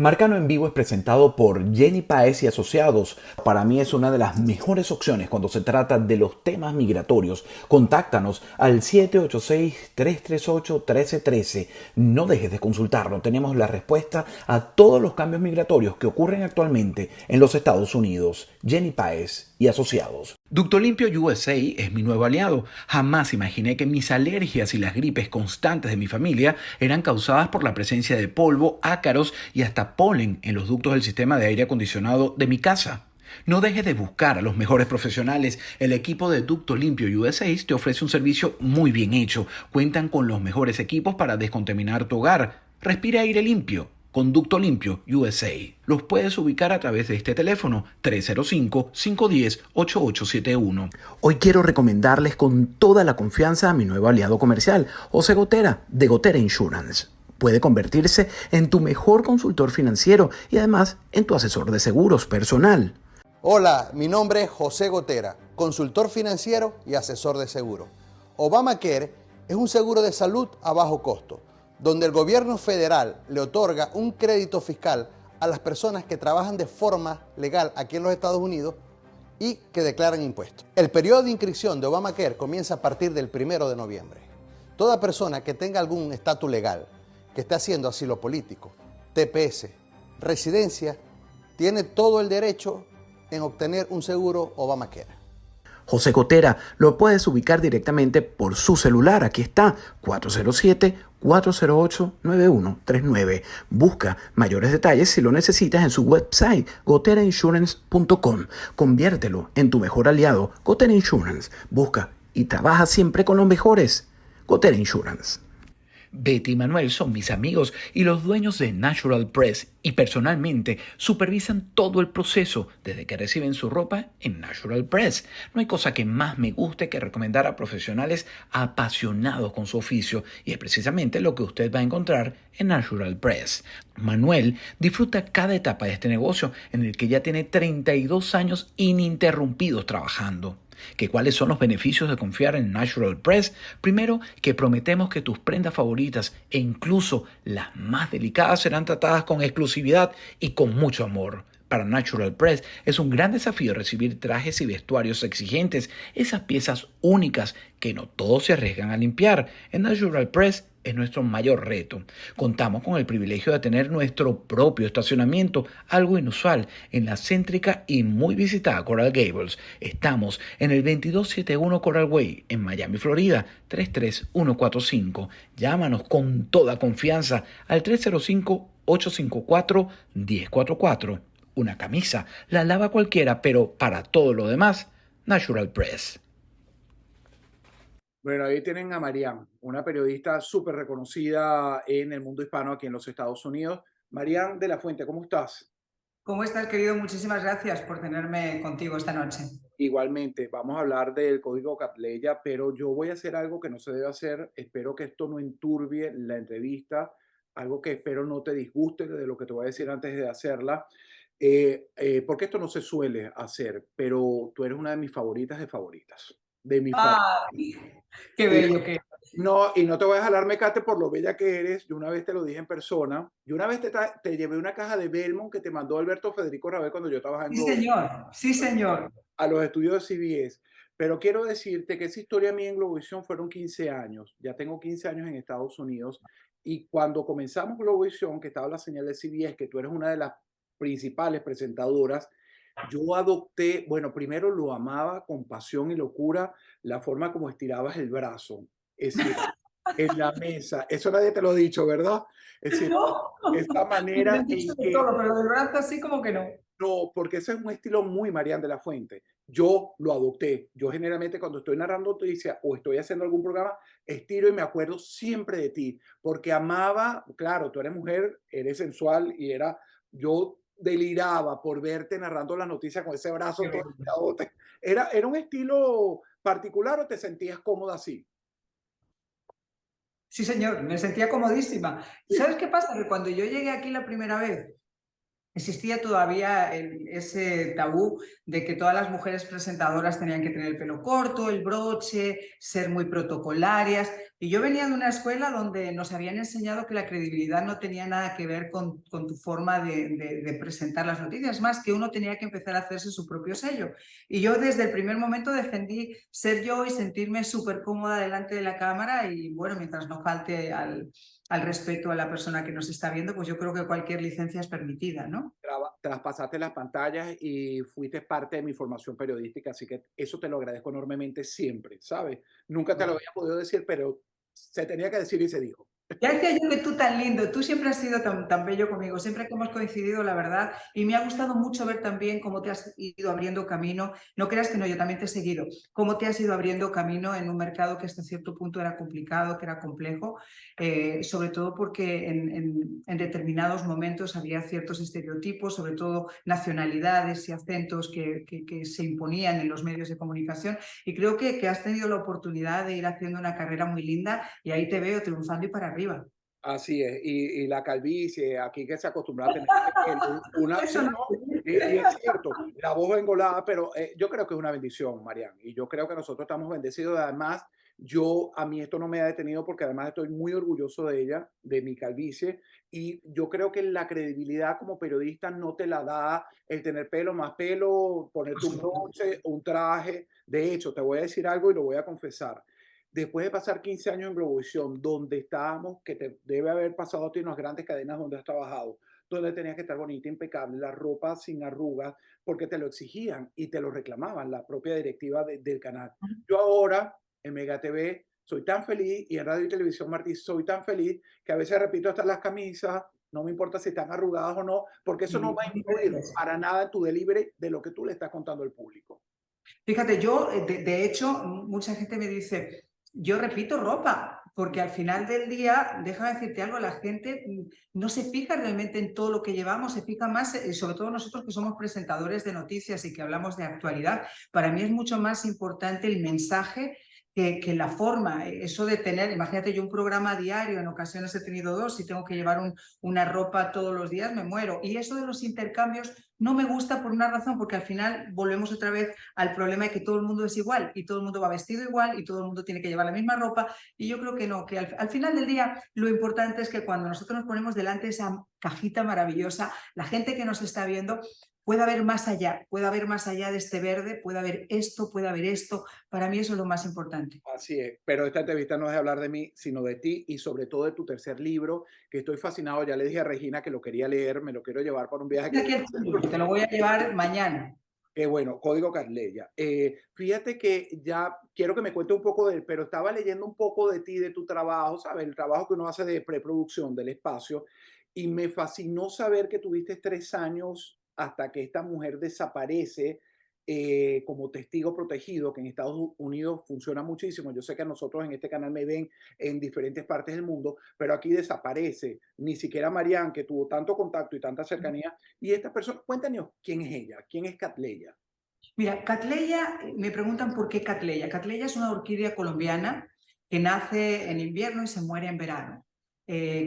Marcano en Vivo es presentado por Jenny Páez y Asociados. Para mí es una de las mejores opciones cuando se trata de los temas migratorios. Contáctanos al 786-338-1313. No dejes de consultarlo. Tenemos la respuesta a todos los cambios migratorios que ocurren actualmente en los Estados Unidos. Jenny Páez y Asociados. Ductolimpio USA es mi nuevo aliado. Jamás imaginé que mis alergias y las gripes constantes de mi familia eran causadas por la presencia de polvo, ácaros y hasta polen en los ductos del sistema de aire acondicionado de mi casa. No dejes de buscar a los mejores profesionales. El equipo de Ductolimpio USA te ofrece un servicio muy bien hecho. Cuentan con los mejores equipos para descontaminar tu hogar. Respira aire limpio. Conducto Limpio USA. Los puedes ubicar a través de este teléfono 305-510-8871. Hoy quiero recomendarles con toda la confianza a mi nuevo aliado comercial, José Gotera, de Gotera Insurance. Puede convertirse en tu mejor consultor financiero y además en tu asesor de seguros personal. Hola, mi nombre es José Gotera, consultor financiero y asesor de seguro. Obamacare es un seguro de salud a bajo costo, donde el gobierno federal le otorga un crédito fiscal a las personas que trabajan de forma legal aquí en los Estados Unidos y que declaran impuestos. El periodo de inscripción de Obamacare comienza a partir del 1 de noviembre. Toda persona que tenga algún estatus legal, que esté haciendo asilo político, TPS, residencia, tiene todo el derecho en obtener un seguro Obamacare. José Gotera lo puedes ubicar directamente por su celular. Aquí está, 407-408-9139. Busca mayores detalles si lo necesitas en su website, goterainsurance.com. Conviértelo en tu mejor aliado. Gotera Insurance. Busca y trabaja siempre con los mejores. Gotera Insurance. Betty y Manuel son mis amigos y los dueños de Natural Press y personalmente supervisan todo el proceso desde que reciben su ropa en Natural Press. No hay cosa que más me guste que recomendar a profesionales apasionados con su oficio y es precisamente lo que usted va a encontrar en Natural Press. Manuel disfruta cada etapa de este negocio en el que ya tiene 32 años ininterrumpidos trabajando. ¿Cuáles son los beneficios de confiar en Natural Press? Primero, que prometemos que tus prendas favoritas e incluso las más delicadas serán tratadas con exclusividad y con mucho amor. Para Natural Press es un gran desafío recibir trajes y vestuarios exigentes, esas piezas únicas que no todos se arriesgan a limpiar. En Natural Press es nuestro mayor reto. Contamos con el privilegio de tener nuestro propio estacionamiento, algo inusual en la céntrica y muy visitada Coral Gables. Estamos en el 2271 Coral Way, en Miami, Florida, 33145. Llámanos con toda confianza al 305-854-1044. Una camisa la lava cualquiera, pero para todo lo demás, Natural Press. Bueno, ahí tienen a Mariam, una periodista súper reconocida en el mundo hispano aquí en los Estados Unidos. Mariam de la Fuente, ¿cómo estás? ¿Cómo estás, querido? Muchísimas gracias por tenerme contigo esta noche. Igualmente, vamos a hablar del código Catleya, pero yo voy a hacer algo que no se debe hacer. Espero que esto no enturbie la entrevista, algo que espero no te disguste de lo que te voy a decir antes de hacerla, porque esto no se suele hacer, pero tú eres una de mis favoritas de favoritas, de mis favoritas. ¡Ay! ¡Qué bello que eres! No, y no te voy a jalar mecate por lo bella que eres. Yo una vez te lo dije en persona. Yo una vez te llevé una caja de Belmont que te mandó Alberto Federico Rabel cuando yo trabajaba en Sí, Globo, señor. Sí, señor. a los estudios de CBS. Pero quiero decirte que esa historia mía en Globovisión fueron 15 años. Ya tengo 15 años en Estados Unidos. Y cuando comenzamos Globovisión, que estaba la señal de CBS, que tú eres una de las principales presentadoras, yo adopté, bueno, primero lo amaba con pasión y locura, la forma como estirabas el brazo. Es decir, en la mesa. Eso nadie te lo ha dicho, ¿verdad? Es decir, No, esta me manera han dicho en de que todo, pero del brazo así como que no. no, porque ese es un estilo muy Marian de la Fuente. Yo lo adopté. Yo generalmente cuando estoy narrando noticias o estoy haciendo algún programa, estiro y me acuerdo siempre de ti, porque amaba, claro, tú eres mujer, eres sensual y yo deliraba por verte narrando las noticias con ese brazo Qué todo bello. estirado. ¿Era un estilo particular o te sentías cómoda así? Sí, señor, me sentía comodísima. ¿Y sabes qué pasa? Que cuando yo llegué aquí la primera vez, existía todavía ese tabú de que todas las mujeres presentadoras tenían que tener el pelo corto, el broche, ser muy protocolarias. Y yo venía de una escuela donde nos habían enseñado que la credibilidad no tenía nada que ver con tu forma de presentar las noticias, más que uno tenía que empezar a hacerse su propio sello. Y yo desde el primer momento defendí ser yo y sentirme súper cómoda delante de la cámara y bueno, mientras no falte al respeto a la persona que nos está viendo, pues yo creo que cualquier licencia es permitida, ¿no? Traspasaste las pantallas y fuiste parte de mi formación periodística, así que eso te lo agradezco enormemente siempre, ¿sabes? Nunca te lo había podido decir, pero se tenía que decir y se dijo. Ya decía yo que tú tan lindo, tú siempre has sido tan bello conmigo, siempre que hemos coincidido, la verdad, y me ha gustado mucho ver también cómo te has ido abriendo camino, no creas que no, yo también te he seguido, cómo te has ido abriendo camino en un mercado que hasta cierto punto era complicado, que era complejo, sobre todo porque en determinados momentos había ciertos estereotipos, sobre todo nacionalidades y acentos que se imponían en los medios de comunicación, y creo que has tenido la oportunidad de ir haciendo una carrera muy linda y ahí te veo triunfando y para arriba. Así es, y la calvicie, aquí que se acostumbra a tener una, Eso sí, no. ¿no? Y es cierto, la voz engolada, pero yo creo que es una bendición, Marian, y yo creo que nosotros estamos bendecidos. Además, a mí esto no me ha detenido porque además estoy muy orgulloso de ella, de mi calvicie, y yo creo que la credibilidad como periodista no te la da el tener pelo, más pelo, ponerte un broche, un traje. De hecho, te voy a decir algo y lo voy a confesar. Después de pasar 15 años en Globovisión, donde estábamos, que te debe haber pasado a ti en las grandes cadenas donde has trabajado, donde tenías que estar bonita, impecable, la ropa sin arrugas, porque te lo exigían y te lo reclamaban la propia directiva del canal. Yo ahora, en Mega TV, soy tan feliz, y en Radio y Televisión Martí soy tan feliz, que a veces repito hasta las camisas, no me importa si están arrugadas o no, porque eso no va a influir para nada en tu delivery de lo que tú le estás contando al público. Fíjate, yo, de hecho, mucha gente me dice, yo repito ropa, porque al final del día, déjame decirte algo, la gente no se fija realmente en todo lo que llevamos, se fija más, sobre todo nosotros que somos presentadores de noticias y que hablamos de actualidad, para mí es mucho más importante el mensaje que la forma. Eso de tener, imagínate, yo un programa diario, en ocasiones he tenido dos, y tengo que llevar una ropa todos los días, me muero. Y eso de los intercambios no me gusta por una razón, porque al final volvemos otra vez al problema de que todo el mundo es igual y todo el mundo va vestido igual y todo el mundo tiene que llevar la misma ropa, y yo creo que no, que al final del día lo importante es que cuando nosotros nos ponemos delante de esa cajita maravillosa, la gente que nos está viendo pueda ver más allá, pueda ver más allá de este verde, pueda ver esto, pueda ver esto. Para mí eso es lo más importante. Así es, pero esta entrevista no es de hablar de mí, sino de ti y sobre todo de tu tercer libro, que estoy fascinado. Ya le dije a Regina que lo quería leer, me lo quiero llevar para un viaje que Aquí el título, te lo voy a llevar mañana. Qué bueno, Código Catleya. Fíjate que ya quiero que me cuente un poco de él, pero estaba leyendo un poco de ti, de tu trabajo, ¿sabes? El trabajo que uno hace de preproducción del espacio, y me fascinó saber que tuviste 3 años hasta que esta mujer desaparece como testigo protegido, que en Estados Unidos funciona muchísimo. Yo sé que a nosotros en este canal me ven en diferentes partes del mundo, pero aquí desaparece. Ni siquiera Marianne, que tuvo tanto contacto y tanta cercanía. Y esta persona, cuéntanos, ¿quién es ella? ¿Quién es Catleya? Mira, Catleya, me preguntan por qué Catleya. Catleya es una orquídea colombiana que nace en invierno y se muere en verano.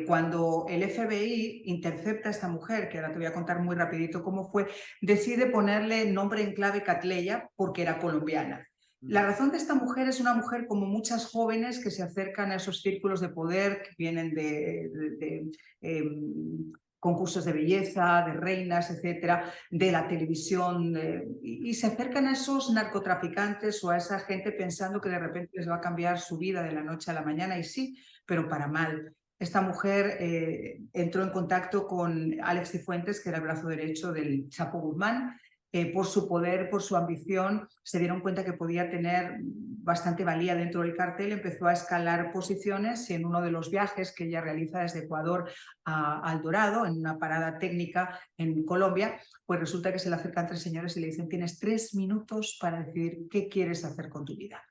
Cuando el FBI intercepta a esta mujer, que ahora te voy a contar muy rapidito cómo fue, decide ponerle nombre en clave Catleya porque era colombiana. La razón de esta mujer es una mujer como muchas jóvenes que se acercan a esos círculos de poder que vienen concursos de belleza, de reinas, etcétera, de la televisión, y se acercan a esos narcotraficantes o a esa gente pensando que de repente les va a cambiar su vida de la noche a la mañana, y sí, pero para mal. Esta mujer entró en contacto con Alex Cifuentes, que era el brazo derecho del Chapo Guzmán. Por su poder, por su ambición, se dieron cuenta que podía tener bastante valía dentro del cartel, empezó a escalar posiciones, y en uno de los viajes que ella realiza desde Ecuador a El Dorado, en una parada técnica en Colombia, pues resulta que se le acercan tres señores y le dicen: tienes 3 minutos para decidir qué quieres hacer con tu vida.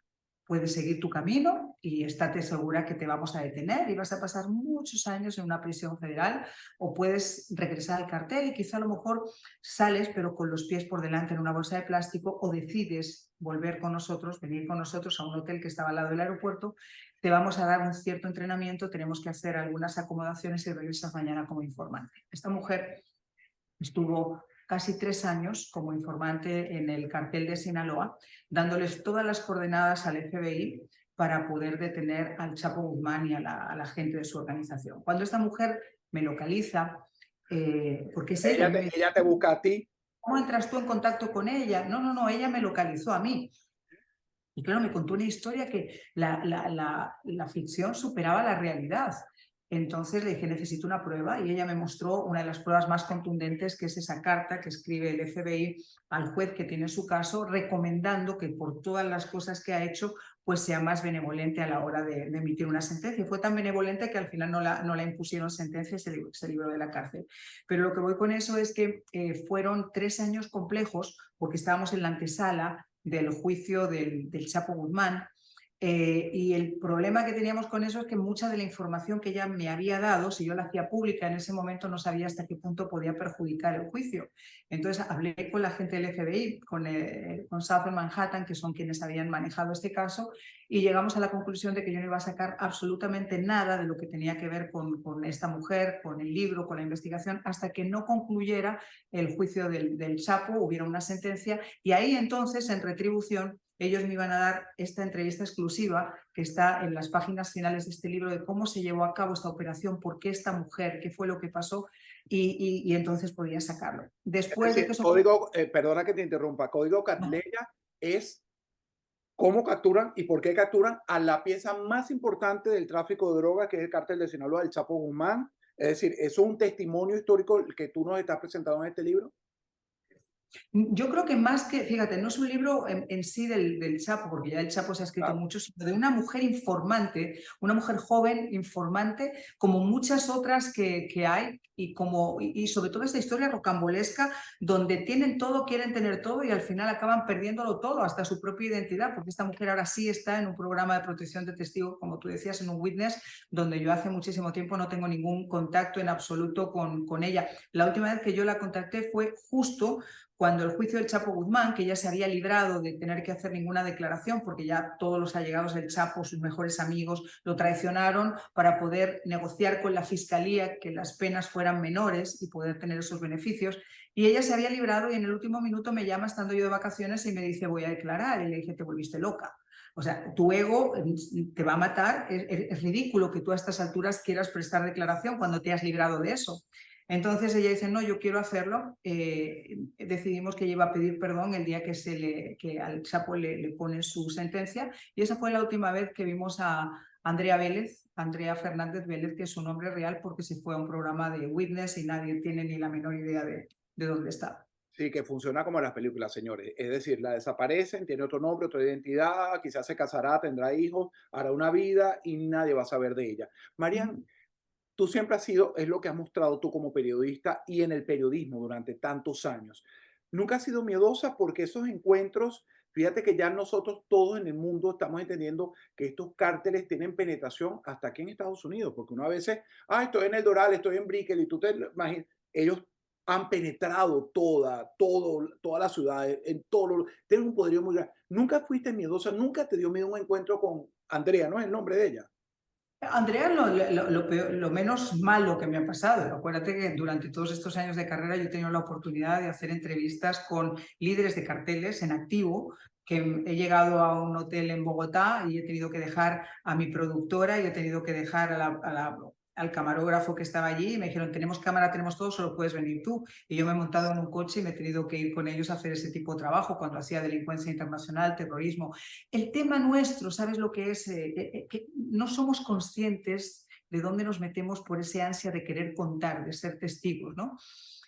Puedes seguir tu camino y estate segura que te vamos a detener y vas a pasar muchos años en una prisión federal, o puedes regresar al cartel y quizá a lo mejor sales pero con los pies por delante en una bolsa de plástico, o decides volver con nosotros, venir con nosotros a un hotel que estaba al lado del aeropuerto, te vamos a dar un cierto entrenamiento, tenemos que hacer algunas acomodaciones y regresas mañana como informante. Esta mujer estuvo casi 3 años como informante en el cartel de Sinaloa, dándoles todas las coordenadas al FBI para poder detener al Chapo Guzmán y a la gente de su organización. Cuando esta mujer me localiza, porque es ella, ella te busca a ti. ¿cómo entras tú en contacto con ella? No, ella me localizó a mí. Y claro, me contó una historia que la ficción superaba la realidad. Entonces le dije, necesito una prueba, y ella me mostró una de las pruebas más contundentes, que es esa carta que escribe el FBI al juez que tiene su caso, recomendando que por todas las cosas que ha hecho, pues sea más benevolente a la hora de emitir una sentencia. Y fue tan benevolente que al final no la impusieron sentencia y se libró de la cárcel. Pero lo que voy con eso es que fueron 3 años complejos, porque estábamos en la antesala del juicio del Chapo Guzmán. Y el problema que teníamos con eso es que mucha de la información que ella me había dado, si yo la hacía pública en ese momento, no sabía hasta qué punto podía perjudicar el juicio. Entonces hablé con la gente del FBI, con Southern Manhattan, que son quienes habían manejado este caso, y llegamos a la conclusión de que yo no iba a sacar absolutamente nada de lo que tenía que ver con esta mujer, con el libro, con la investigación, hasta que no concluyera el juicio del Chapo, hubiera una sentencia, y ahí entonces, en retribución, ellos me iban a dar esta entrevista exclusiva que está en las páginas finales de este libro, de cómo se llevó a cabo esta operación, por qué esta mujer, qué fue lo que pasó, y entonces podía sacarlo. Después de que eso... Código, perdona que te interrumpa, Código Catleya es cómo capturan y por qué capturan a la pieza más importante del tráfico de drogas, que es el cártel de Sinaloa, del Chapo Guzmán. Es decir, ¿eso es un testimonio histórico que tú nos estás presentando en este libro? Yo creo que más que, fíjate, no es un libro en sí del Chapo, porque ya el Chapo se ha escrito mucho, sino de una mujer informante, una mujer joven informante, como muchas otras que hay, y sobre todo esta historia rocambolesca, donde tienen todo, quieren tener todo, y al final acaban perdiéndolo todo, hasta su propia identidad, porque esta mujer ahora sí está en un programa de protección de testigos, como tú decías, en un Witness, donde yo hace muchísimo tiempo no tengo ningún contacto en absoluto con ella. La última vez que yo la contacté fue justo cuando el juicio del Chapo Guzmán, que ya se había librado de tener que hacer ninguna declaración, porque ya todos los allegados del Chapo, sus mejores amigos, lo traicionaron para poder negociar con la fiscalía que las penas fueran menores y poder tener esos beneficios. Y ella se había librado, y en el último minuto me llama estando yo de vacaciones y me dice, voy a declarar. Y le dije, te volviste loca. O sea, tu ego te va a matar. Es ridículo que tú a estas alturas quieras prestar declaración cuando te has librado de eso. Entonces ella dice, no, yo quiero hacerlo. Decidimos que ella iba a pedir perdón el día que al Chapo le pone su sentencia, y esa fue la última vez que vimos a Andrea Fernández Vélez, que es su nombre real, porque se fue a un programa de Witness y nadie tiene ni la menor idea de dónde está. Sí, que funciona como en las películas, señores. Es decir, la desaparecen, tiene otro nombre, otra identidad, quizás se casará, tendrá hijos, hará una vida y nadie va a saber de ella. Marian, tú siempre has sido, es lo que has mostrado tú como periodista y en el periodismo durante tantos años. Nunca has sido miedosa, porque esos encuentros, fíjate que ya nosotros todos en el mundo estamos entendiendo que estos cárteles tienen penetración hasta aquí en Estados Unidos, porque uno a veces, estoy en el Doral, estoy en Brickell, y tú te imaginas, ellos han penetrado toda la ciudad, en todo, tienen un poderío muy grande. Nunca fuiste miedosa, nunca te dio miedo un encuentro con Andrea, ¿no es el nombre de ella? Andrea, lo menos malo que me ha pasado. Acuérdate que durante todos estos años de carrera yo he tenido la oportunidad de hacer entrevistas con líderes de carteles en activo, que he llegado a un hotel en Bogotá y he tenido que dejar a mi productora y he tenido que dejar al camarógrafo que estaba allí, y me dijeron, tenemos cámara, tenemos todo, solo puedes venir tú. Y yo me he montado en un coche y me he tenido que ir con ellos a hacer ese tipo de trabajo cuando hacía delincuencia internacional, terrorismo. El tema nuestro, ¿sabes lo que es? Que no somos conscientes de dónde nos metemos por ese ansia de querer contar, de ser testigos, ¿no?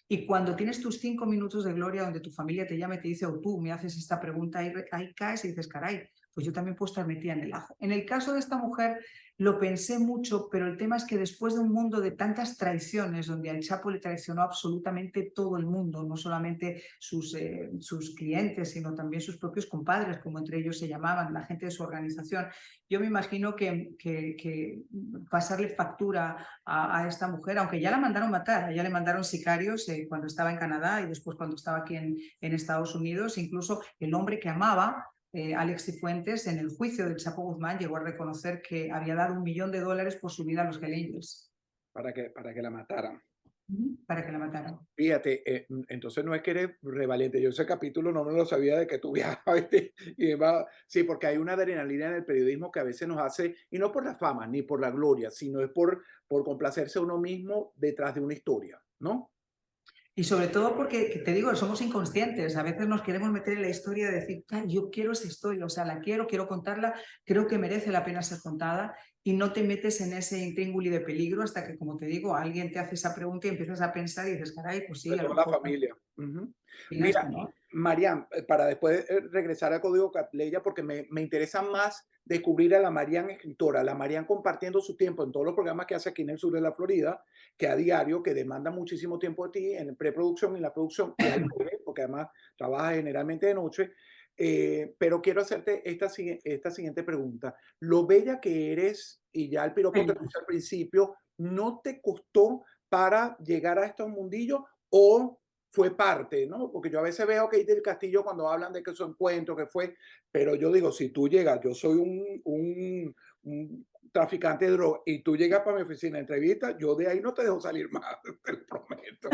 Y cuando tienes tus 5 minutos de gloria, donde tu familia te llama y te dice, o tú me haces esta pregunta, ahí caes y dices, caray, pues yo también puedo estar metida en el ajo. En el caso de esta mujer lo pensé mucho, pero el tema es que después de un mundo de tantas traiciones, donde al Chapo le traicionó absolutamente todo el mundo, no solamente sus clientes, sino también sus propios compadres, como entre ellos se llamaban, la gente de su organización, yo me imagino que pasarle factura a esta mujer, aunque ya la mandaron matar, ya le mandaron sicarios cuando estaba en Canadá y después cuando estaba aquí en Estados Unidos, incluso el hombre que amaba, Alex Cifuentes, en el juicio del Chapo Guzmán llegó a reconocer que había dado $1 millón por su vida a los Hells Angels. Para que la mataran. para que la mataran. Fíjate, entonces no es que eres revaliente. Yo ese capítulo no me lo sabía de que tú viajabas, ¿viste? Sí, porque hay una adrenalina en el periodismo que a veces nos hace, y no por la fama ni por la gloria, sino es por complacerse a uno mismo detrás de una historia, ¿no? Y sobre todo porque, que te digo, somos inconscientes. A veces nos queremos meter en la historia de decir, "Ah, yo quiero esa historia, o sea, la quiero contarla, creo que merece la pena ser contada", y no te metes en ese intríngulis de peligro hasta que, como te digo, alguien te hace esa pregunta y empiezas a pensar y dices, caray, pues sí, De a lo toda la mejor familia. Ujú. opinas Mira, que no. Marian, para después regresar al Código Catleya, porque me interesa más descubrir a la Marian escritora, la Marian compartiendo su tiempo en todos los programas que hace aquí en el sur de la Florida, que a diario, que demanda muchísimo tiempo de ti en preproducción y en la producción, y al revés, porque además trabaja generalmente de noche. Pero quiero hacerte esta siguiente pregunta. Lo bella que eres, y ya el piropo te lo hice al principio, ¿no te costó para llegar a estos mundillos o fue parte, ¿no? Porque yo a veces veo que del Castillo cuando hablan de que su encuentro, que fue, pero yo digo, si tú llegas, yo soy un traficante de droga y tú llegas para mi oficina de entrevista, yo de ahí no te dejo salir más, te lo prometo.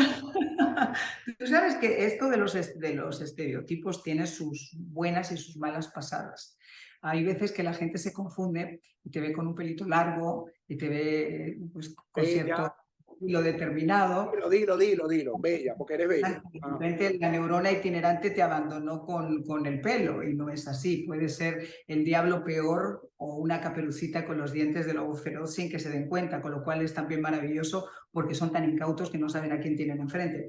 Tú sabes que esto de los estereotipos tiene sus buenas y sus malas pasadas. Hay veces que la gente se confunde y te ve con un pelito largo y te ve pues, con Bella, cierto estilo determinado. dilo, bella, porque eres bella. De Ah, repente la neurona itinerante te abandonó con el pelo y no es así. Puede ser el diablo peor o una caperucita con los dientes de lobo feroz sin que se den cuenta, con lo cual es también maravilloso porque son tan incautos que no saben a quién tienen enfrente.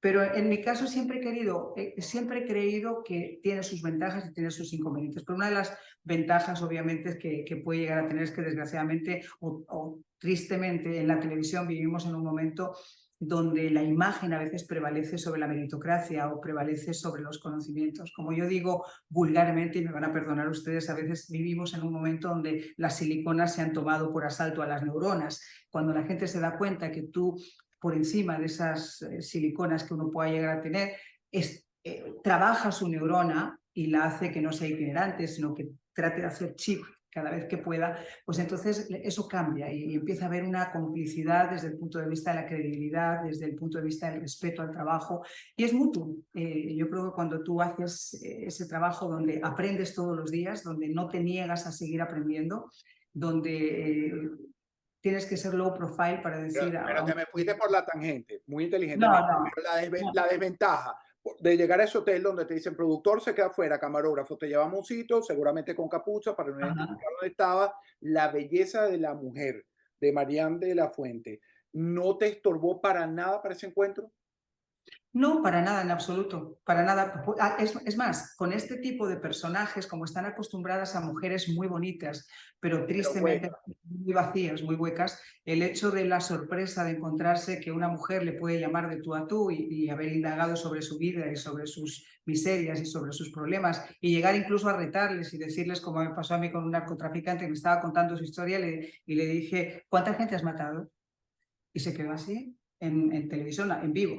Pero en mi caso siempre he creído que tiene sus ventajas y tiene sus inconvenientes. Pero una de las ventajas, obviamente, que puede llegar a tener es que desgraciadamente o tristemente en la televisión vivimos en un momento donde la imagen a veces prevalece sobre la meritocracia o prevalece sobre los conocimientos. Como yo digo vulgarmente, y me van a perdonar ustedes, a veces vivimos en un momento donde las siliconas se han tomado por asalto a las neuronas. Cuando la gente se da cuenta que tú, por encima de esas siliconas que uno pueda llegar a tener, trabaja su neurona y la hace que no sea itinerante, sino que trate de hacer chip cada vez que pueda, pues entonces eso cambia y empieza a haber una complicidad desde el punto de vista de la credibilidad, desde el punto de vista del respeto al trabajo, y es mutuo. Yo creo que cuando tú haces ese trabajo donde aprendes todos los días, donde no te niegas a seguir aprendiendo, donde tienes que ser low profile para decir... pero te me fuiste por la tangente, muy No, inteligentemente. no, Pero no. la desventaja de llegar a ese hotel donde te dicen productor se queda afuera, camarógrafo te llevamos a un sitio, seguramente con capucha para no Ajá. identificar dónde estaba, la belleza de la mujer de Marianne de la Fuente, ¿no te estorbó para nada para ese encuentro? No, para nada, en absoluto, para nada. Es más, con este tipo de personajes, como están acostumbradas a mujeres muy bonitas, pero Pero tristemente bueno, muy vacías, muy huecas, el hecho de la sorpresa de encontrarse que una mujer le puede llamar de tú a tú y haber indagado sobre su vida y sobre sus miserias y sobre sus problemas y llegar incluso a retarles y decirles, como me pasó a mí con un narcotraficante que me estaba contando su historia y le dije, ¿cuánta gente has matado? Y se quedó así en televisión, en vivo.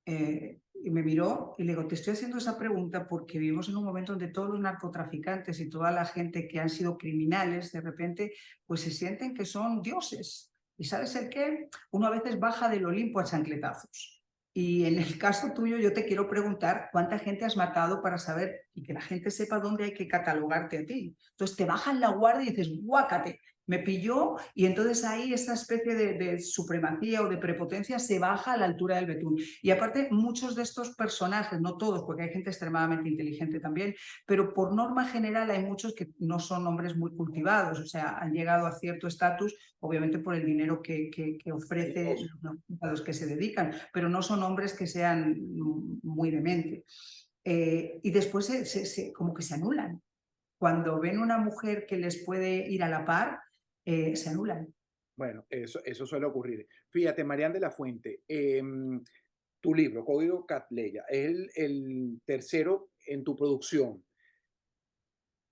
Y me miró y le digo, te estoy haciendo esa pregunta porque vivimos en un momento donde todos los narcotraficantes y toda la gente que han sido criminales, de repente, pues se sienten que son dioses. ¿Y sabes el qué? Uno a veces baja del Olimpo a chancletazos. Y en el caso tuyo, yo te quiero preguntar cuánta gente has matado para saber y que la gente sepa dónde hay que catalogarte a ti. Entonces te bajan la guardia y dices, guácate, me pilló, y entonces ahí esa especie de supremacía o de prepotencia se baja a la altura del betún. Y aparte, muchos de estos personajes, no todos, porque hay gente extremadamente inteligente también, pero por norma general hay muchos que no son hombres muy cultivados, o sea, han llegado a cierto estatus, obviamente por el dinero que ofrece a los que se dedican, pero no son hombres que sean muy de mente. Y después como que se anulan. Cuando ven una mujer que les puede ir a la par, se anulan. bueno, eso suele ocurrir. Fíjate, Marianne de la Fuente, tu libro, Código Catleya, es el tercero en tu producción.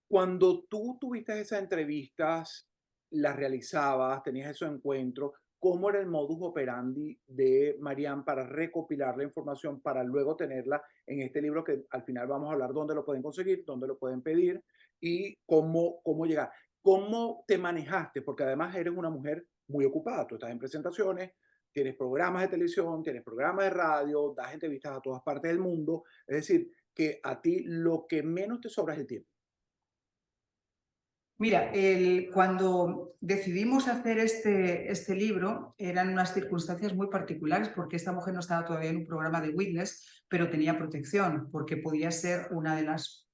Cuando tú tuviste esas entrevistas, las realizabas, tenías esos encuentros, ¿cómo era el modus operandi de Marianne para recopilar la información para luego tenerla en este libro que al final vamos a hablar dónde lo pueden conseguir, dónde lo pueden pedir y cómo llegar? ¿Cómo te manejaste? Porque además eres una mujer muy ocupada, tú estás en presentaciones, tienes programas de televisión, tienes programas de radio, das entrevistas a todas partes del mundo. Es decir, que a ti lo que menos te sobra es el tiempo. Mira, cuando decidimos hacer este libro eran unas circunstancias muy particulares porque esta mujer no estaba todavía en un programa de Witness, pero tenía protección porque podía ser una de las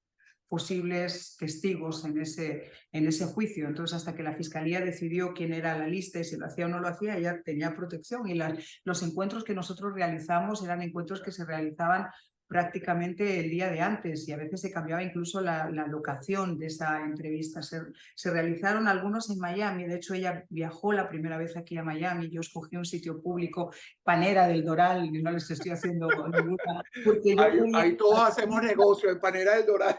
posibles testigos en ese juicio. Entonces, hasta que la fiscalía decidió quién era la lista y si lo hacía o no lo hacía, ella tenía protección. Y los encuentros que nosotros realizamos eran encuentros que se realizaban prácticamente el día de antes y a veces se cambiaba incluso la locación de esa entrevista. Se realizaron algunos en Miami, de hecho ella viajó la primera vez aquí a Miami, yo escogí un sitio público, Panera del Doral, y no les estoy haciendo ninguna, porque yo Ahí todos hacemos negocio en Panera del Doral.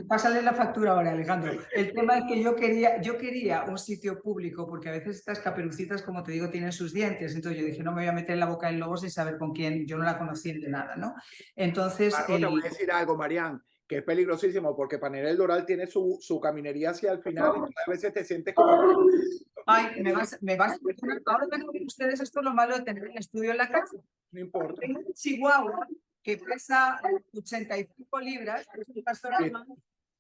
Pásale la factura ahora, Alejandro. El tema es que yo quería un sitio público, porque a veces estas caperucitas, como te digo, tienen sus dientes. Entonces yo dije, no me voy a meter en la boca del lobo sin saber con quién, yo no la conocía de nada, ¿no? Entonces... Te voy a decir algo, Marian, que es peligrosísimo, porque Panera del Doral tiene su caminería hacia el final y a veces te sientes como... Ay, me vas a perdonar. Ahora van a ver ustedes esto es lo malo de tener el estudio en la casa. No importa. Tengo un chihuahua que pesa 85 libras, es un pastor alemán,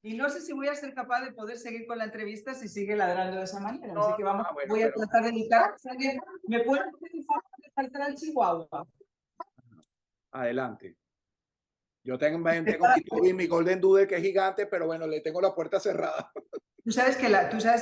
y no sé si voy a ser capaz de poder seguir con la entrevista si sigue ladrando de esa manera. Así que vamos, bueno, voy a tratar de evitar. ¿Me pueden pedir de faltar al chihuahua? Adelante. Yo tengo mi Golden Doodle que es gigante, pero bueno, le tengo la puerta cerrada. Tú sabes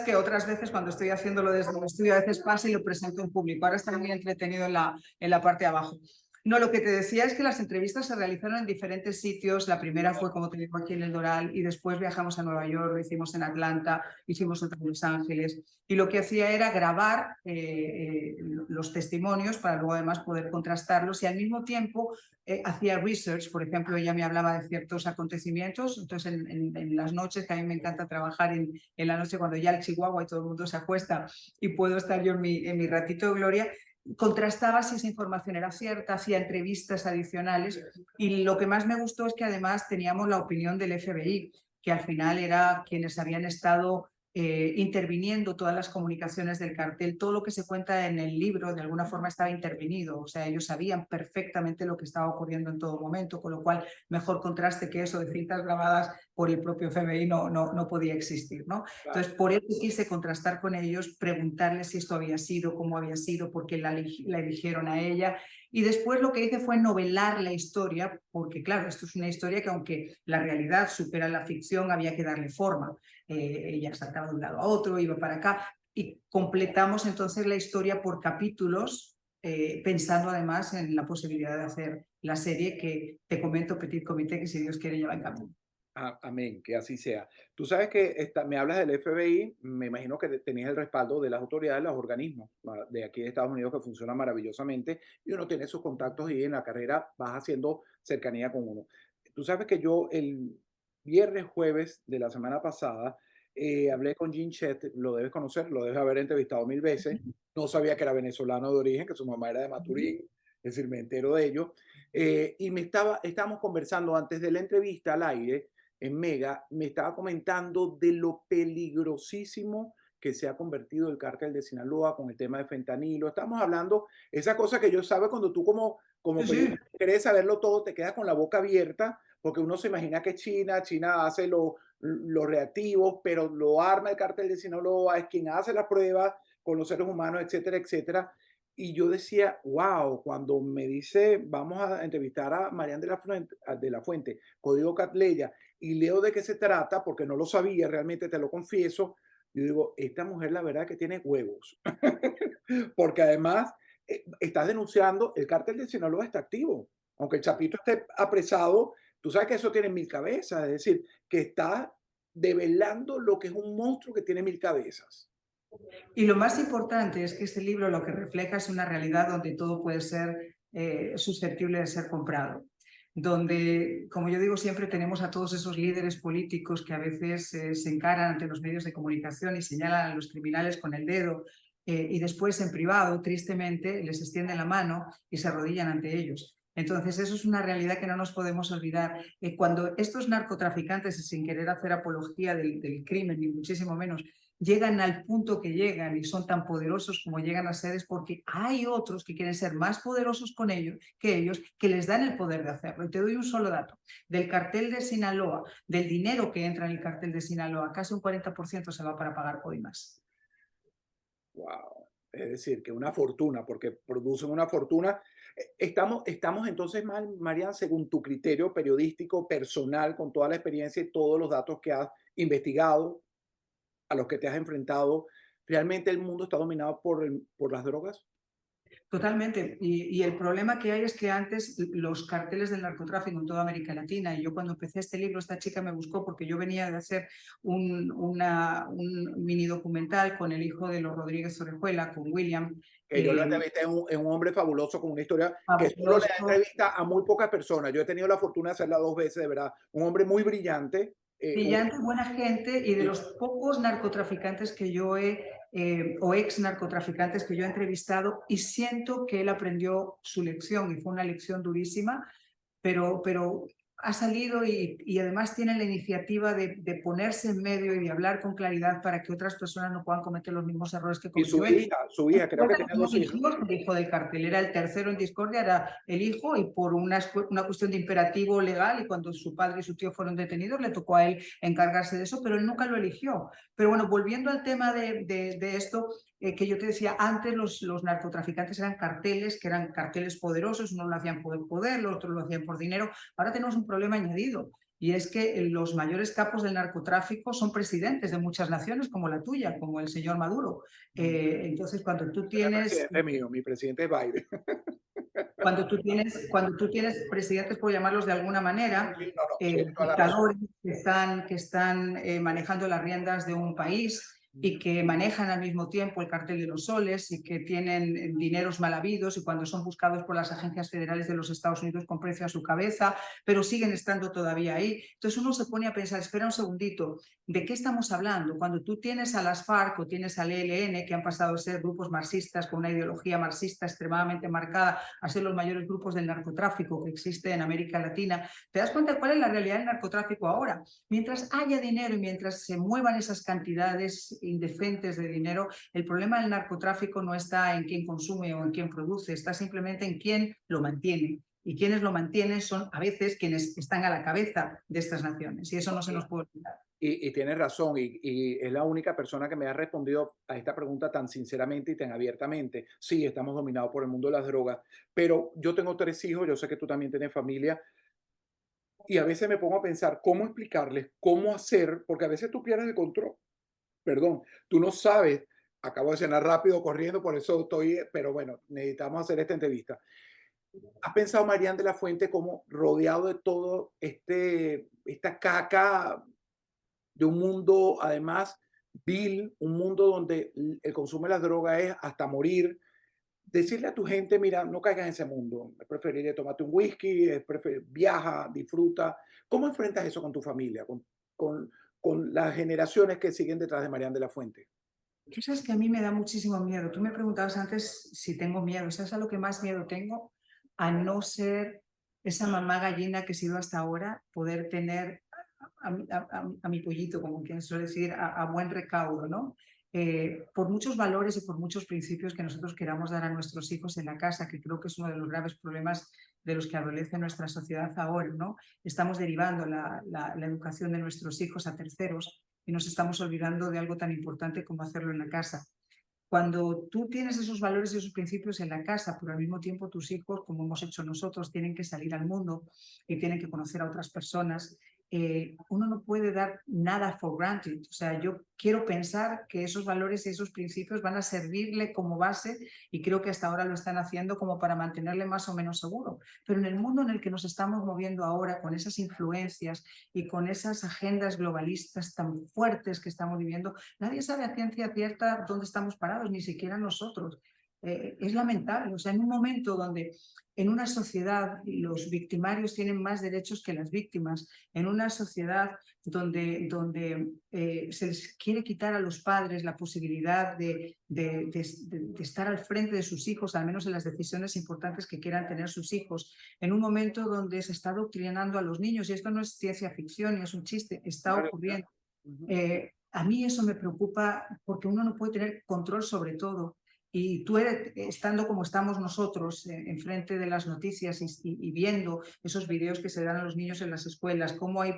que otras veces cuando estoy haciéndolo desde el estudio a veces pasa y lo presento en público. Ahora está muy entretenido en la parte de abajo. No, lo que te decía es que las entrevistas se realizaron en diferentes sitios. La primera fue, como te digo, aquí en el Doral y después viajamos a Nueva York, lo hicimos en Atlanta, hicimos otra en Los Ángeles. Y lo que hacía era grabar los testimonios para luego además poder contrastarlos y al mismo tiempo hacía research. Por ejemplo, ella me hablaba de ciertos acontecimientos. Entonces, en las noches, que a mí me encanta trabajar en la noche cuando ya el chihuahua y todo el mundo se acuesta y puedo estar yo en mi ratito de gloria, contrastaba si esa información era cierta, hacía entrevistas adicionales y lo que más me gustó es que además teníamos la opinión del FBI, que al final era quienes habían estado interviniendo todas las comunicaciones del cartel. Todo lo que se cuenta en el libro de alguna forma estaba intervenido, o sea, ellos sabían perfectamente lo que estaba ocurriendo en todo momento, con lo cual mejor contraste que eso de cintas grabadas por el propio FBI no podía existir, ¿no? Entonces, por eso quise contrastar con ellos, preguntarles si esto había sido, cómo había sido, por qué la eligieron a ella. Y después lo que hice fue novelar la historia, porque claro, esto es una historia que aunque la realidad supera la ficción, había que darle forma. Ella saltaba de un lado a otro, iba para acá, y completamos entonces la historia por capítulos, pensando además en la posibilidad de hacer la serie que te comento, Petit Comité, que si Dios quiere ya va en camino. Amén, que así sea. Tú sabes que me hablas del FBI, me imagino que tenías el respaldo de las autoridades, los organismos de aquí de Estados Unidos que funcionan maravillosamente y uno tiene sus contactos y en la carrera vas haciendo cercanía con uno. Tú sabes que yo el jueves de la semana pasada hablé con Jim Chet, lo debes conocer, lo debes haber entrevistado 1000 veces. No sabía que era venezolano de origen, que su mamá era de Maturín, es decir, me entero de ello. Y estábamos conversando antes de la entrevista al aire en Mega, me estaba comentando de lo peligrosísimo que se ha convertido el cártel de Sinaloa con el tema de fentanilo. Estamos hablando, esa cosa que yo sabe cuando tú como periodista querés saberlo todo, te quedas con la boca abierta, porque uno se imagina que China hace los reactivos, pero lo arma el cártel de Sinaloa, es quien hace las pruebas con los seres humanos, etcétera, etcétera. Y yo decía, wow, cuando me dice, vamos a entrevistar a Marian de la Fuente, Código Catleya, y leo de qué se trata, porque no lo sabía, realmente te lo confieso, yo digo, esta mujer la verdad que tiene huevos, porque además estás denunciando, el cártel de Sinaloa está activo, aunque el Chapito esté apresado, tú sabes que eso tiene 1000 cabezas, es decir, que está develando lo que es un monstruo que tiene 1000 cabezas. Y lo más importante es que este libro lo que refleja es una realidad donde todo puede ser susceptible de ser comprado, donde, como yo digo, siempre tenemos a todos esos líderes políticos que a veces se encaran ante los medios de comunicación y señalan a los criminales con el dedo y después en privado, tristemente, les extienden la mano y se arrodillan ante ellos. Entonces, eso es una realidad que no nos podemos olvidar. Cuando estos narcotraficantes, sin querer hacer apología del crimen, ni muchísimo menos, llegan al punto que llegan y son tan poderosos como llegan a ser es porque hay otros que quieren ser más poderosos con ellos, que les dan el poder de hacerlo. Y te doy un solo dato. Del cartel de Sinaloa, del dinero que entra en el cartel de Sinaloa, casi un 40% se va para pagar coimas. Wow. Es decir, que una fortuna, porque producen una fortuna. Estamos entonces, Marian, según tu criterio periodístico personal, con toda la experiencia y todos los datos que has investigado, a los que te has enfrentado, ¿realmente el mundo está dominado por las drogas? Totalmente. Y el problema que hay es que antes los carteles del narcotráfico en toda América Latina, y yo cuando empecé este libro, esta chica me buscó porque yo venía de hacer un mini documental con el hijo de los Rodríguez Orejuela, con William. Que yo lo entrevisté en un hombre fabuloso con una historia que solo le da Fabuloso, entrevista a muy pocas personas. Yo he tenido la fortuna de hacerla 2 veces, de verdad. Un hombre muy brillante. brillante, buena gente, y de los pocos narcotraficantes que yo o ex narcotraficantes que yo he entrevistado, y siento que él aprendió su lección y fue una lección durísima, pero ha salido y además tiene la iniciativa de ponerse en medio y de hablar con claridad para que otras personas no puedan cometer los mismos errores que Y cometió él. su hija, creo que tiene 2 hijos. El hijo del cartel era el tercero en discordia, era el hijo, y por una cuestión de imperativo legal, y cuando su padre y su tío fueron detenidos, le tocó a él encargarse de eso, pero él nunca lo eligió. Pero bueno, volviendo al tema de esto, que yo te decía, antes los narcotraficantes eran carteles, que eran carteles poderosos, unos lo hacían por poder, los otros lo hacían por dinero. Ahora tenemos un problema añadido, y es que los mayores capos del narcotráfico son presidentes de muchas naciones, como la tuya, como el señor Maduro. Entonces, cuando tú tienes... Mi presidente es Biden. Cuando tú tienes presidentes, por llamarlos de alguna manera, dictadores que están manejando las riendas de un país y que manejan al mismo tiempo el cartel de los soles y que tienen dineros mal habidos, y cuando son buscados por las agencias federales de los Estados Unidos con precio a su cabeza, pero siguen estando todavía ahí. Entonces uno se pone a pensar, espera un segundito, ¿de qué estamos hablando? Cuando tú tienes a las FARC o tienes al ELN, que han pasado a ser grupos marxistas con una ideología marxista extremadamente marcada, a ser los mayores grupos del narcotráfico que existe en América Latina, ¿te das cuenta cuál es la realidad del narcotráfico ahora? Mientras haya dinero y mientras se muevan esas cantidades indecentes de dinero, el problema del narcotráfico no está en quién consume o en quién produce, está simplemente en quién lo mantiene. Y quienes lo mantienen son a veces quienes están a la cabeza de estas naciones, y eso no se nos puede olvidar. Y tienes razón, y es la única persona que me ha respondido a esta pregunta tan sinceramente y tan abiertamente. Sí, estamos dominados por el mundo de las drogas, pero yo tengo 3 hijos, yo sé que tú también tienes familia, y a veces me pongo a pensar cómo explicarles, cómo hacer, porque a veces tú pierdes el control. Perdón, tú no sabes, acabo de cenar rápido corriendo, por eso estoy, pero bueno, necesitamos hacer esta entrevista. ¿Has pensado, Marian de la Fuente, como rodeado de todo esta caca de un mundo, además, vil, un mundo donde el consumo de las drogas es hasta morir? Decirle a tu gente, mira, no caigas en ese mundo, es preferible tomarte un whisky, viaja, disfruta. ¿Cómo enfrentas eso con tu familia, con, con las generaciones que siguen detrás de Marian de la Fuente? Tú sabes que a mí me da muchísimo miedo. Tú me preguntabas antes si tengo miedo. ¿Sabes a lo que más miedo tengo? A no ser esa mamá gallina que he sido hasta ahora, poder tener a mi pollito, como quien suele decir, a buen recaudo, ¿no? Por muchos valores y por muchos principios que nosotros queramos dar a nuestros hijos en la casa, que creo que es uno de los graves problemas de los que adolece nuestra sociedad ahora, ¿no? Estamos derivando la educación de nuestros hijos a terceros y nos estamos olvidando de algo tan importante como hacerlo en la casa. Cuando tú tienes esos valores y esos principios en la casa, pero al mismo tiempo tus hijos, como hemos hecho nosotros, tienen que salir al mundo y tienen que conocer a otras personas, uno no puede dar nada for granted. O sea, yo quiero pensar que esos valores y esos principios van a servirle como base, y creo que hasta ahora lo están haciendo como para mantenerle más o menos seguro. Pero en el mundo en el que nos estamos moviendo ahora, con esas influencias y con esas agendas globalistas tan fuertes que estamos viviendo, nadie sabe a ciencia cierta dónde estamos parados, ni siquiera nosotros. Es lamentable. O sea, en un momento donde en una sociedad los victimarios tienen más derechos que las víctimas, en una sociedad donde se les quiere quitar a los padres la posibilidad de estar al frente de sus hijos, al menos en las decisiones importantes que quieran tener sus hijos, en un momento donde se está adoctrinando a los niños, y esto no es ciencia ficción ni es un chiste, está ocurriendo. a mí eso me preocupa porque uno no puede tener control sobre todo. Y tú estando como estamos nosotros, enfrente de las noticias y viendo esos videos que se dan a los niños en las escuelas, cómo hay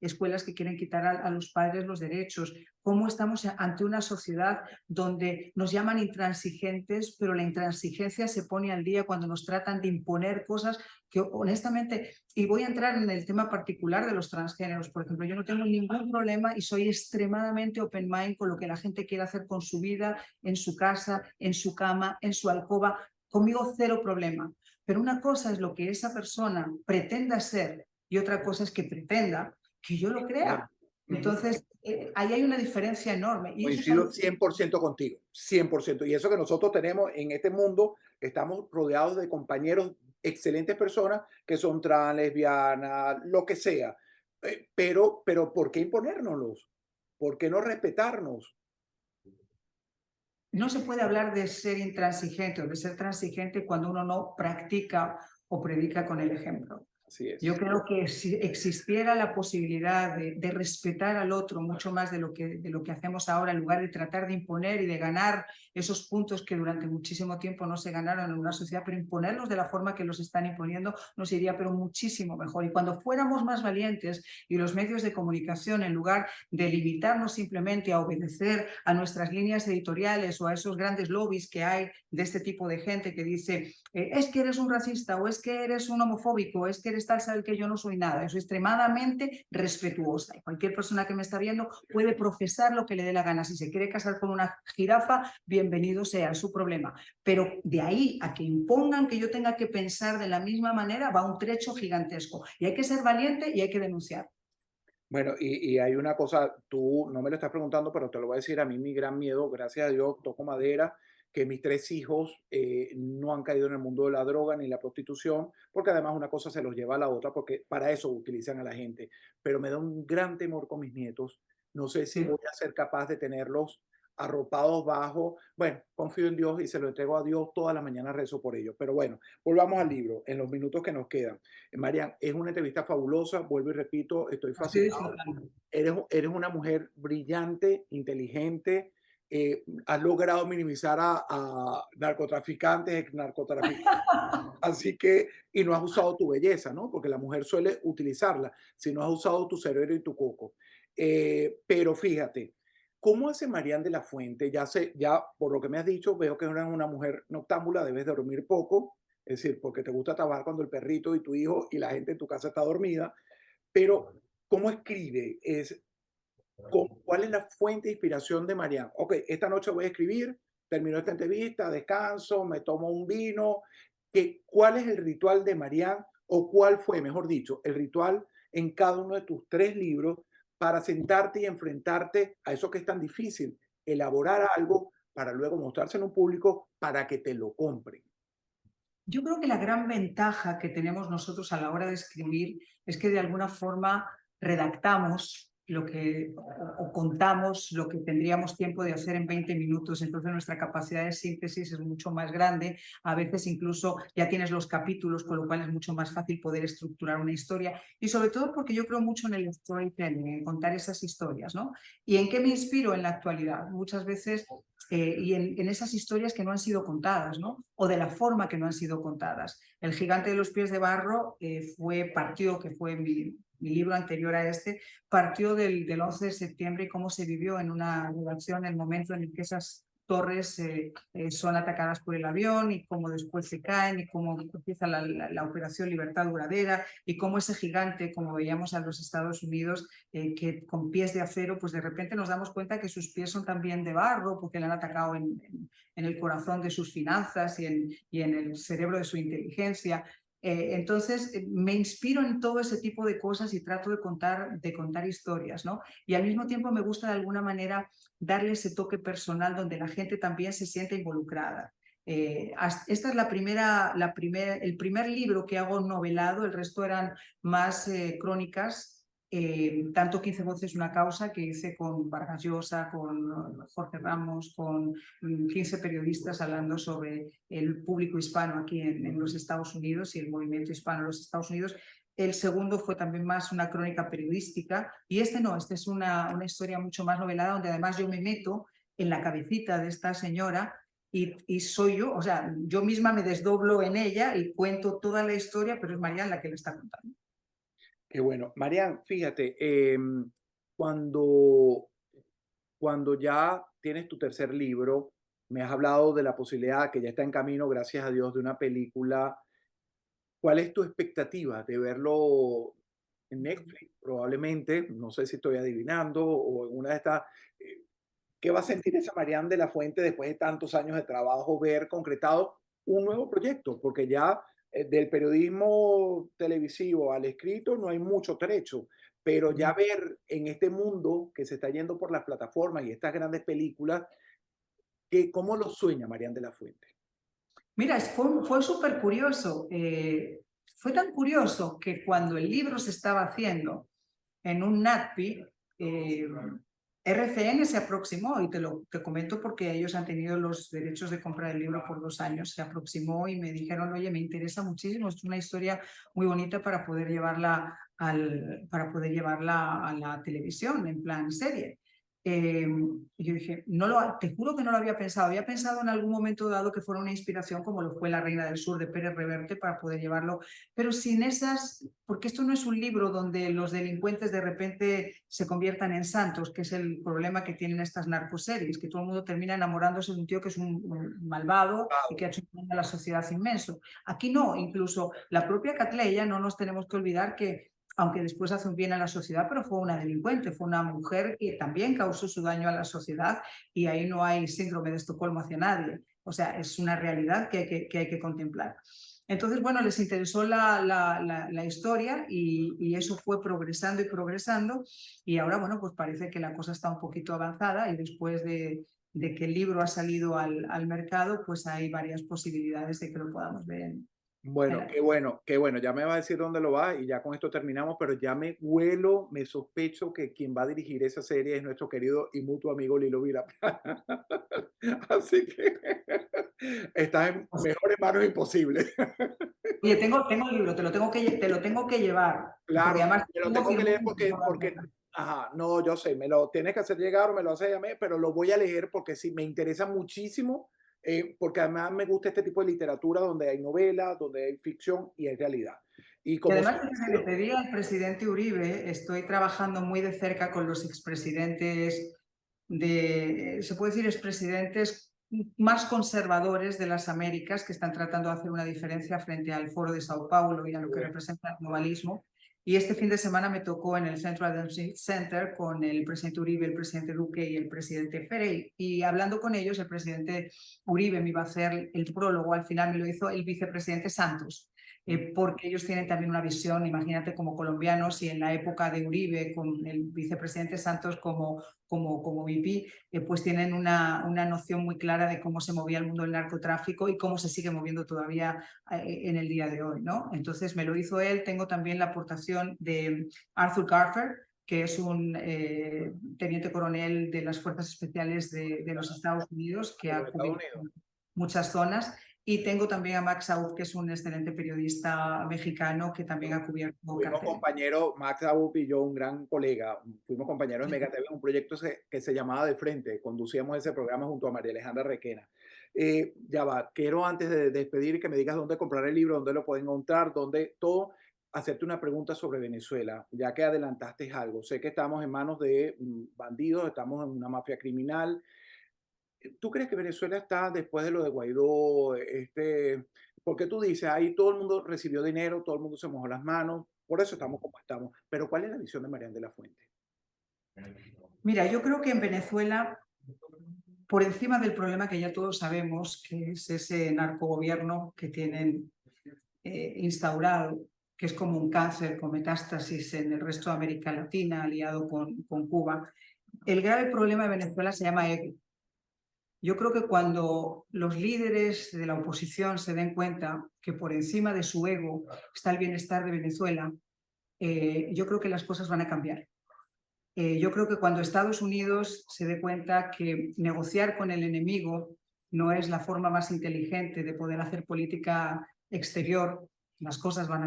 escuelas que quieren quitar a los padres los derechos, cómo estamos ante una sociedad donde nos llaman intransigentes, pero la intransigencia se pone al día cuando nos tratan de imponer cosas que honestamente, y voy a entrar en el tema particular de los transgéneros, por ejemplo, yo no tengo ningún problema y soy extremadamente open mind con lo que la gente quiere hacer con su vida, en su casa, en su cama, en su alcoba, conmigo cero problema. Pero una cosa es lo que esa persona pretenda ser y otra cosa es que pretenda que yo lo crea. Entonces, ahí hay una diferencia enorme. Y Coincido 100% contigo, 100%. Y eso que nosotros tenemos en este mundo, estamos rodeados de compañeros, excelentes personas que son trans, lesbianas, lo que sea. Pero ¿por qué imponérnoslos? ¿Por qué no respetarnos? no se puede hablar de ser intransigente o de ser transigente cuando uno no practica o predica con el ejemplo. Así es. Yo creo que si existiera la posibilidad de respetar al otro mucho más de lo que hacemos ahora, en lugar de tratar de imponer y de ganar esos puntos que durante muchísimo tiempo no se ganaron en una sociedad, pero imponerlos de la forma que los están imponiendo, nos iría pero muchísimo mejor. Y cuando fuéramos más valientes y los medios de comunicación, en lugar de limitarnos simplemente a obedecer a nuestras líneas editoriales o a esos grandes lobbies que hay de este tipo de gente que dice es que eres un racista o es que eres un homofóbico o es que eres tal, sabe que yo no soy nada. Yo soy extremadamente respetuosa y cualquier persona que me está viendo puede profesar lo que le dé la gana. Si se quiere casar con una jirafa, bienvenido sea, es su problema. Pero de ahí a que impongan que yo tenga que pensar de la misma manera va un trecho gigantesco y hay que ser valiente y hay que denunciar. Bueno, y hay una cosa, tú no me lo estás preguntando, pero te lo voy a decir, a mí mi gran miedo, gracias a Dios, toco madera, que mis 3 hijos no han caído en el mundo de la droga ni la prostitución, porque además una cosa se los lleva a la otra, porque para eso utilizan a la gente. Pero me da un gran temor con mis nietos. No sé si Sí. voy a ser capaz de tenerlos arropados bajo. Bueno, confío en Dios y se lo entrego a Dios todas las mañanas, rezo por ellos. Pero bueno, volvamos al libro en los minutos que nos quedan. Marian, es una entrevista fabulosa, vuelvo y repito, estoy Estoy fascinado. disfrutando. Eres una mujer brillante, inteligente, has logrado minimizar a narcotraficantes, ex narcotraficantes, así que, y no has usado tu belleza, ¿no? Porque la mujer suele utilizarla, si no has usado tu cerebro y tu coco. Pero fíjate, ¿cómo hace Marian de la Fuente? Ya por lo que me has dicho, veo que eres una mujer noctámbula, debes dormir poco, es decir, porque te gusta trabajar cuando el perrito y tu hijo y la gente en tu casa está dormida, pero ¿cómo escribe? ¿Cuál es la fuente de inspiración de Marian? Ok, esta noche voy a escribir, termino esta entrevista, descanso, me tomo un vino. ¿Cuál es el ritual de Marian o cuál fue, mejor dicho, el ritual en cada uno de tus 3 libros para sentarte y enfrentarte a eso que es tan difícil, elaborar algo para luego mostrárselo a un público para que te lo compren? Yo creo que la gran ventaja que tenemos nosotros a la hora de escribir es que de alguna forma redactamos lo que o contamos lo que tendríamos tiempo de hacer en 20 minutos. Entonces nuestra capacidad de síntesis es mucho más grande. A veces incluso ya tienes los capítulos, con lo cual es mucho más fácil poder estructurar una historia. Y sobre todo porque yo creo mucho en el storytelling, en contar esas historias, ¿no? ¿Y en qué me inspiro en la actualidad? Muchas veces y en esas historias que no han sido contadas, ¿no? O de la forma que no han sido contadas. El gigante de los pies de barro partió, que fue mi libro anterior a este, partió del 11 de septiembre y cómo se vivió en una redacción el momento en el que esas torres son atacadas por el avión y cómo después se caen y cómo empieza la operación Libertad Duradera y cómo ese gigante, como veíamos a los Estados Unidos, que con pies de acero, pues de repente nos damos cuenta que sus pies son también de barro porque le han atacado en el corazón de sus finanzas y en el cerebro de su inteligencia. Entonces me inspiro en todo ese tipo de cosas y trato de contar historias, ¿no? Y al mismo tiempo me gusta de alguna manera darle ese toque personal donde la gente también se siente involucrada. Esta es el primer libro que hago novelado, el resto eran más crónicas. Tanto 15 voces una causa que hice con Vargas Llosa, con Jorge Ramos, con 15 periodistas hablando sobre el público hispano aquí en los Estados Unidos y el movimiento hispano en los Estados Unidos. El segundo fue también más una crónica periodística. Y este no, este es una historia mucho más novelada, donde además yo me meto en la cabecita de esta señora y soy yo, o sea, yo misma me desdoblo en ella y cuento toda la historia, pero es Marian la que le está contando. Qué bueno. Marian, fíjate, cuando, cuando ya tienes tu tercer libro, me has hablado de la posibilidad que ya está en camino, gracias a Dios, de una película. ¿Cuál es tu expectativa de verlo en Netflix? Probablemente, no sé si estoy adivinando, o en una de estas. eh, ¿Qué va a sentir esa Marian de la Fuente después de tantos años de trabajo ver concretado un nuevo proyecto? Porque ya del periodismo televisivo al escrito no hay mucho trecho, pero ya ver en este mundo que se está yendo por las plataformas y estas grandes películas, ¿cómo lo sueña Marian de la Fuente? Mira, fue súper curioso. Fue tan curioso que cuando el libro se estaba haciendo en un NATPI, RCN se aproximó, y te comento porque ellos han tenido los derechos de compra del libro por 2 años, se aproximó y me dijeron, oye, me interesa muchísimo, es una historia muy bonita para poder llevarla a la televisión, en plan serie. Y yo dije, te juro que no lo había pensado en algún momento dado que fuera una inspiración como lo fue La Reina del Sur de Pérez Reverte para poder llevarlo, pero sin esas, porque esto no es un libro donde los delincuentes de repente se conviertan en santos, que es el problema que tienen estas narcoseries, que todo el mundo termina enamorándose de un tío que es un malvado y que ha hecho un daño a la sociedad inmenso. Aquí no, incluso la propia Catleya, no nos tenemos que olvidar que aunque después hace un bien a la sociedad, pero fue una delincuente, fue una mujer que también causó su daño a la sociedad, y ahí no hay síndrome de Estocolmo hacia nadie. O sea, es una realidad que hay que contemplar. Entonces, bueno, les interesó la historia y eso fue progresando y progresando, y ahora, bueno, pues parece que la cosa está un poquito avanzada, y después de que el libro ha salido al mercado, pues hay varias posibilidades de que lo podamos ver en Bueno, la... qué bueno, qué bueno. Ya me va a decir dónde lo va y ya con esto terminamos, pero ya me huelo, me sospecho que quien va a dirigir esa serie es nuestro querido y mutuo amigo Lilo Vila. Así que estás en mejores manos imposibles. Oye, tengo el libro, te lo tengo que llevar, porque Claro, además me lo tengo tengo que leer firmado. porque, ajá, no, yo sé, me lo tienes que hacer llegar o me lo haces a mí, pero lo voy a leer porque sí, me interesa muchísimo, porque además me gusta este tipo de literatura donde hay novela, donde hay ficción y hay realidad. Y Y como además, siempre, desde que le pedí al presidente Uribe, estoy trabajando muy de cerca con los expresidentes se puede decir, expresidentes más conservadores de las Américas, que están tratando de hacer una diferencia frente al Foro de Sao Paulo y a lo que representa el globalismo. Y este fin de semana me tocó en el Central Adamson Center con el presidente Uribe, el presidente Duque y el presidente Ferey. Y hablando con ellos, el presidente Uribe me iba a hacer el prólogo, al final me lo hizo el vicepresidente Santos. Porque ellos tienen también una visión, imagínate, como colombianos, y en la época de Uribe, con el vicepresidente Santos como VP, pues tienen una noción muy clara de cómo se movía el mundo del narcotráfico y cómo se sigue moviendo todavía en el día de hoy, ¿no? Entonces me lo hizo él. Tengo también la aportación de Arthur Garfer, que es un teniente coronel de las Fuerzas Especiales de los Estados Unidos, que de los ha Estados cubierto Unidos. muchas zonas. Y tengo también a Max Saud, que es un excelente periodista mexicano que también ha cubierto Fuimos carteles. compañeros, Max Abup y yo, un gran colega, fuimos compañeros de Mega TV en un proyecto que se llamaba De Frente. Conducíamos ese programa junto a María Alejandra Requena. Ya va, quiero antes de despedir que me digas dónde comprar el libro, dónde lo pueden encontrar, dónde todo, hacerte una pregunta sobre Venezuela, ya que adelantaste algo. Sé que estamos en manos de bandidos, estamos en una mafia criminal. ¿Tú crees que Venezuela está después de lo de Guaidó? Porque tú dices, ahí todo el mundo recibió dinero, todo el mundo se mojó las manos, por eso estamos como estamos. Pero ¿cuál es la visión de Marian de la Fuente? Mira, yo creo que en Venezuela, por encima del problema que ya todos sabemos, que es ese narcogobierno que tienen instaurado, que es como un cáncer con metástasis en el resto de América Latina, aliado con Cuba, el grave problema de Venezuela se llama ego. Yo creo que cuando los líderes de la oposición se den cuenta que por encima de su ego está el bienestar de Venezuela, yo creo que las cosas van a cambiar. Yo creo que cuando Estados Unidos se dé cuenta que negociar con el enemigo no es la forma más inteligente de poder hacer política exterior, las cosas van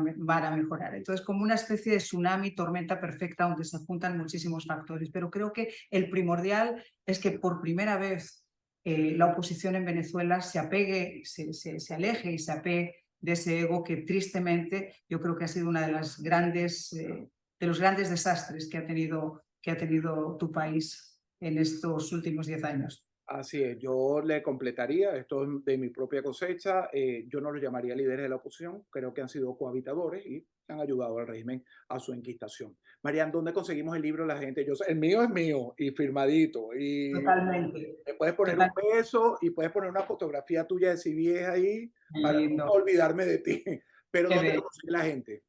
a mejorar. Entonces, como una especie de tsunami, tormenta perfecta, donde se juntan muchísimos factores. Pero creo que el primordial es que por primera vez la oposición en Venezuela se apegue, se aleje y se apegue de ese ego que tristemente yo creo que ha sido una de las grandes, de los grandes desastres que ha tenido tu país en estos últimos 10 años. Así es, yo le completaría, esto es de mi propia cosecha, yo no los llamaría líderes de la oposición, creo que han sido cohabitadores y han ayudado al régimen a su enquistación. Marian, ¿dónde conseguimos el libro la gente? El mío es mío y firmadito, y Totalmente. le puedes poner un beso y puedes poner una fotografía tuya de CBS ahí para no Lindo. olvidarme de ti. Pero Qué ¿dónde lo bello. consigue la gente?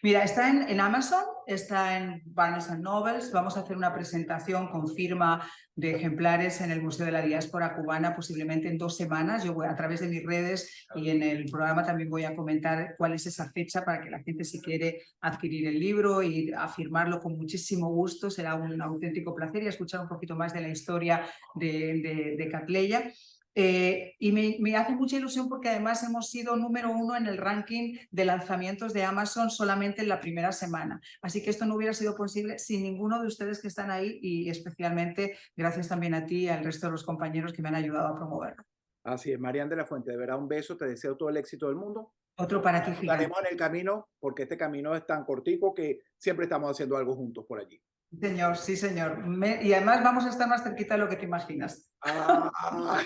Mira, está en Amazon, está en Barnes Nobles. Vamos a hacer una presentación con firma de ejemplares en el Museo de la Diáspora Cubana, posiblemente en 2 semanas. Yo voy a través de mis redes y en el programa también voy a comentar cuál es esa fecha para que la gente, si quiere adquirir el libro y a firmarlo con muchísimo gusto, será un auténtico placer, y escuchar un poquito más de la historia de Catleya. Y me hace mucha ilusión porque además hemos sido número 1 en el ranking de lanzamientos de Amazon solamente en la primera semana. Así que esto no hubiera sido posible sin ninguno de ustedes que están ahí, y especialmente gracias también a ti y al resto de los compañeros que me han ayudado a promoverlo. Así es, Marian de la Fuente, de verdad un beso, te deseo todo el éxito del mundo. Otro para ti, gigante. Estaremos en el camino porque este camino es tan cortico que siempre estamos haciendo algo juntos por allí. Señor, sí, señor. Y además vamos a estar más cerquita de lo que te imaginas. Ah,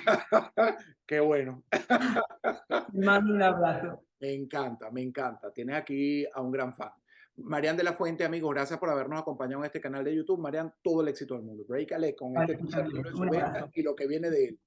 qué bueno. Te mando un abrazo. Me encanta, me encanta. Tienes aquí a un gran fan. Marian de la Fuente, amigos, gracias por habernos acompañado en este canal de YouTube. Marian, todo el éxito del mundo. Breakale con Vale, este tú tercer también. libro en su Un venta abrazo. y lo que viene de él.